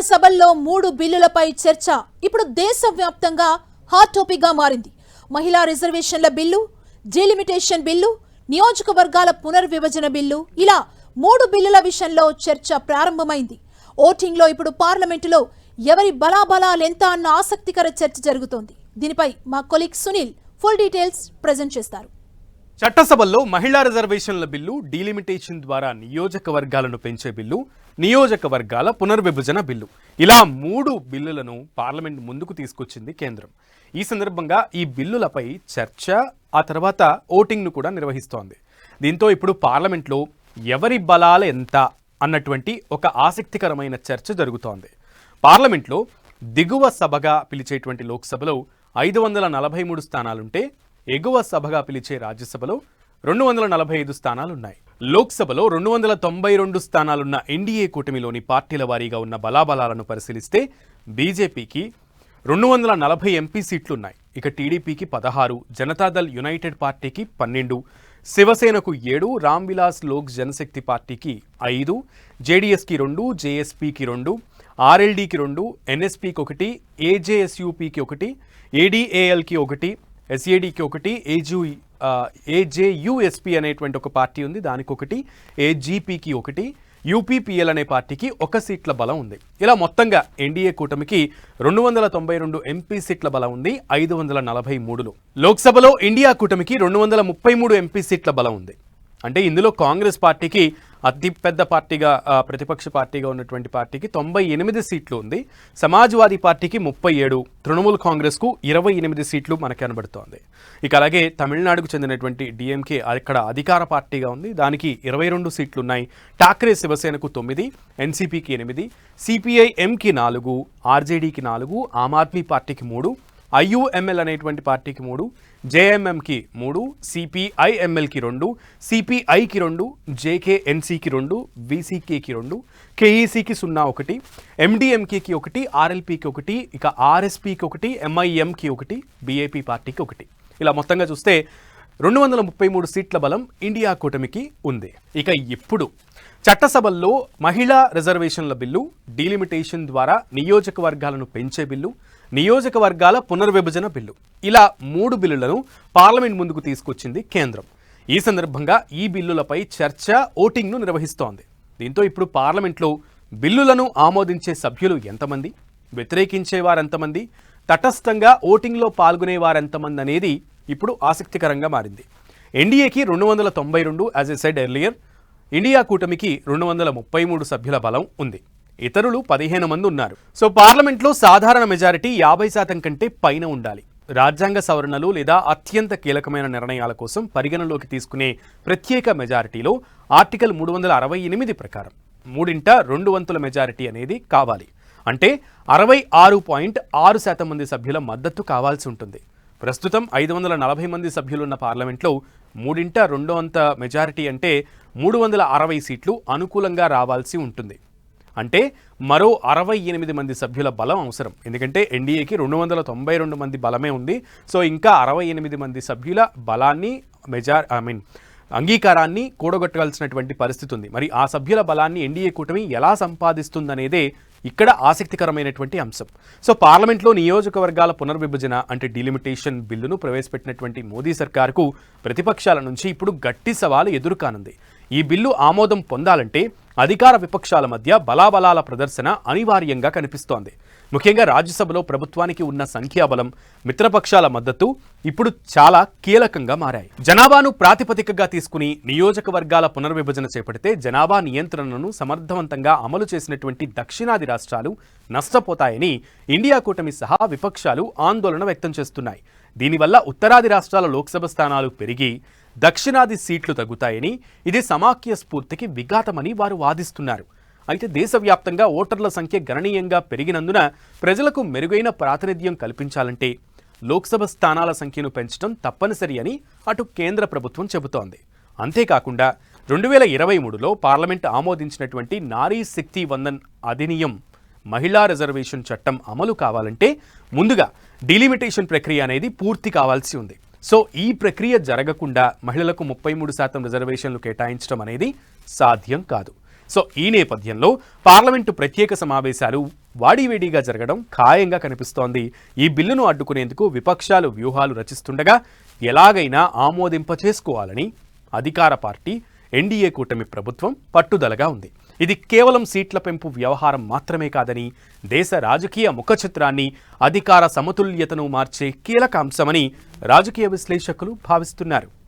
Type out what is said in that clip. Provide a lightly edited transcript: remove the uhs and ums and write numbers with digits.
చట్టసభల్లో 3 బిల్లులపై చర్చ ఇప్పుడు దేశవ్యాప్తంగా హాట్ టాపిక్ గా మారింది. మహిళా రిజర్వేషన్ల బిల్లు, డీలిమిటేషన్ బిల్లు, నియోజకవర్గాల పునర్విభజన బిల్లు, ఇలా 3 బిల్లుల విషయంలో చర్చ ప్రారంభమైంది. ఓటింగ్ లో ఇప్పుడు పార్లమెంటులో ఎవరి బలాబలాలెంత అన్న ఆసక్తికర చర్చ జరుగుతోంది. దీనిపై మా colleague Sunil full details present చేస్తారు. చట్టసభల్లో మహిళా రిజర్వేషన్ల బిల్లు, డీలిమిటేషన్ ద్వారా నియోజకవర్గాలను పెంచే బిల్లు, నియోజకవర్గాల పునర్విభజన బిల్లు, ఇలా 3 బిల్లులను పార్లమెంట్ ముందుకు తీసుకొచ్చింది కేంద్రం. ఈ సందర్భంగా ఈ బిల్లులపై చర్చ, ఆ తర్వాత ఓటింగ్ను కూడా నిర్వహిస్తోంది. దీంతో ఇప్పుడు పార్లమెంట్లో ఎవరి బలాలు ఎంత అన్నటువంటి ఒక ఆసక్తికరమైన చర్చ జరుగుతోంది. పార్లమెంట్లో దిగువ సభగా పిలిచేటువంటి లోక్సభలో 543 స్థానాలుంటే ఎగువ సభగా పిలిచే రాజ్యసభలో 245 స్థానాలున్నాయి. లోక్సభలో 292 స్థానాలున్న ఎన్డీఏ కూటమిలోని పార్టీల వారీగా ఉన్న బలాబలాలను పరిశీలిస్తే బీజేపీకి 240 ఎంపీ సీట్లున్నాయి. ఇక టీడీపీకి 16, జనతాదళ్ యునైటెడ్ పార్టీకి 12, శివసేనకు 7, రామ్ విలాస్ లోక్ జనశక్తి పార్టీకి 5, జేడీఎస్కి 2, జేఎస్పీకి 2, ఆర్ఎల్డీకి 2, ఎన్ఎస్పీకి 1, ఏజేఎస్యూపీకి 1, ఏడీఏఎల్కి 1, ఎస్ఏడికి 1, ఏజేయుఎస్పీ అనేటువంటి ఒక పార్టీ ఉంది, దానికి 1, ఏజీపీకి 1, యూపీపీఎల్ అనే పార్టీకి 1 సీట్ల బలం ఉంది. ఇలా మొత్తంగా ఎన్డీఏ కూటమికి 292 ఎంపీ సీట్ల బలం ఉంది 543లో. లోక్సభలో ఇండియా కూటమికి 233 ఎంపీ సీట్ల బలం ఉంది. అంటే ఇందులో కాంగ్రెస్ పార్టీకి అతి పెద్ద పార్టీగా, ప్రతిపక్ష పార్టీగా ఉన్నటువంటి పార్టీకి 98 సీట్లు ఉంది. సమాజ్వాదీ పార్టీకి 37, తృణమూల్ కాంగ్రెస్కు 28 సీట్లు మనకు కనబడుతోంది. ఇక అలాగే తమిళనాడుకు చెందినటువంటి డిఎంకే అక్కడ అధికార పార్టీగా ఉంది, దానికి 22 సీట్లు ఉన్నాయి. ఠాక్రే శివసేనకు 9, ఎన్సీపీకి 8, సిపిఐ ఎంకి 4, ఆర్జేడీకి 4, ఆమ్ ఆద్మీ పార్టీకి 3, ఐయుఎంఎల్ అనేటువంటి పార్టీకి 3, జేఎంఎంకి 3, సిపిఐఎంఎల్కి 2, సిపిఐకి 2, జేకేఎన్సీకి 2, వీసీకేకి 2, కేఈసీకి 0, ఎండిఎంకేకి 1, ఆర్ఎల్పీకి 1, ఇక ఆర్ఎస్పీకి 1, ఎంఐఎంకి 1, బీఏపీ పార్టీకి 1. ఇలా మొత్తంగా చూస్తే 233 సీట్ల బలం ఇండియా కూటమికి ఉంది. ఇక ఇప్పుడు చట్టసభల్లో మహిళా రిజర్వేషన్ల బిల్లు, డీలిమిటేషన్ ద్వారా నియోజకవర్గాలను పెంచే బిల్లు, నియోజకవర్గాల పునర్విభజన బిల్లు, ఇలా 3 బిల్లులను పార్లమెంట్ ముందుకు తీసుకొచ్చింది కేంద్రం. ఈ సందర్భంగా ఈ బిల్లులపై చర్చ, ఓటింగ్ను నిర్వహిస్తోంది. దీంతో ఇప్పుడు పార్లమెంట్లో బిల్లులను ఆమోదించే సభ్యులు ఎంతమంది, వ్యతిరేకించే వారెంతమంది, తటస్థంగా ఓటింగ్లో పాల్గొనే వారెంతమంది అనేది ఇప్పుడు ఆసక్తికరంగా మారింది. ఎన్డీఏకి 292, as a said earlier, India కూటమికి 233 సభ్యుల బలం ఉంది. ఇతరులు 15 మంది ఉన్నారు. సో పార్లమెంట్లో సాధారణ మెజారిటీ 50% కంటే పైన ఉండాలి. రాజ్యాంగ సవరణలు లేదా అత్యంత కీలకమైన నిర్ణయాల కోసం పరిగణలోకి తీసుకునే ప్రత్యేక మెజారిటీలో ఆర్టికల్ 368 ప్రకారం 3/2 మెజారిటీ అనేది కావాలి. అంటే 66.6% మంది సభ్యుల మద్దతు కావాల్సి ఉంటుంది. ప్రస్తుతం 540 మంది సభ్యులున్న పార్లమెంట్లో 3/2 మెజారిటీ అంటే 360 సీట్లు అనుకూలంగా రావాల్సి ఉంటుంది. అంటే మరో 68 మంది సభ్యుల బలం అవసరం. ఎందుకంటే ఎన్డీఏకి 292 మంది బలమే ఉంది. సో ఇంకా 68 మంది సభ్యుల బలాన్ని అంగీకారాన్ని కూడగొట్టవలసినటువంటి పరిస్థితి ఉంది. మరి ఆ సభ్యుల బలాన్ని ఎన్డీఏ కూటమి ఎలా సంపాదిస్తుందనేదే ఇక్కడ ఆసక్తికరమైనటువంటి అంశం. సో పార్లమెంట్లో నియోజకవర్గాల పునర్విభజన అంటే డీలిమిటేషన్ బిల్లును ప్రవేశపెట్టినటువంటి మోదీ సర్కార్కు ప్రతిపక్షాల నుంచి ఇప్పుడు గట్టి సవాలు ఎదురుకానుంది. ఈ బిల్లు ఆమోదం పొందాలంటే అధికార విపక్షాల మధ్య బలాబలాల ప్రదర్శన అనివార్యంగా కనిపిస్తోంది. ముఖ్యంగా రాజ్యసభలో ప్రభుత్వానికి ఉన్న సంఖ్యాబలం, మిత్రపక్షాల మద్దతు ఇప్పుడు చాలా కీలకంగా మారాయి. జనాభాను ప్రాతిపదికగా తీసుకుని నియోజకవర్గాల పునర్విభజన చేపడితే జనాభా నియంత్రణను సమర్థవంతంగా అమలు చేసినటువంటి దక్షిణాది రాష్ట్రాలు నష్టపోతాయని ఇండియా కూటమి సహా విపక్షాలు ఆందోళన వ్యక్తం చేస్తున్నాయి. దీనివల్ల ఉత్తరాది రాష్ట్రాల లోక్సభ స్థానాలు పెరిగి దక్షిణాది సీట్లు తగ్గుతాయని, ఇది సమాఖ్య స్ఫూర్తికి విఘాతమని వారు వాదిస్తున్నారు. అయితే దేశవ్యాప్తంగా ఓటర్ల సంఖ్య గణనీయంగా పెరిగినందున ప్రజలకు మెరుగైన ప్రాతినిధ్యం కల్పించాలంటే లోక్సభ స్థానాల సంఖ్యను పెంచడం తప్పనిసరి అని అటు కేంద్ర ప్రభుత్వం చెబుతోంది. అంతేకాకుండా 2023లో పార్లమెంట్ ఆమోదించినటువంటి నారీ శక్తి వందన్ అధినియం మహిళా రిజర్వేషన్ చట్టం అమలు కావాలంటే ముందుగా డీలిమిటేషన్ ప్రక్రియ అనేది పూర్తి కావాల్సి ఉంది. సో ఈ ప్రక్రియ జరగకుండా మహిళలకు 33% రిజర్వేషన్లు కేటాయించడం అనేది సాధ్యం కాదు. సో ఈ నేపథ్యంలో పార్లమెంటు ప్రత్యేక సమావేశాలు వాడివేడిగా జరగడం ఖాయంగా కనిపిస్తోంది. ఈ బిల్లును అడ్డుకునేందుకు విపక్షాలు వ్యూహాలు రచిస్తుండగా ఎలాగైనా ఆమోదింపచేసుకోవాలని అధికార పార్టీ ఎన్డీఏ కూటమి ప్రభుత్వం పట్టుదలగా ఉంది. ఇది కేవలం సీట్ల పెంపు వ్యవహారం మాత్రమే కాదని, దేశ రాజకీయ ముఖచిత్రాన్ని, అధికార సమతుల్యతను మార్చే కీలక అంశమని రాజకీయ విశ్లేషకులు భావిస్తున్నారు.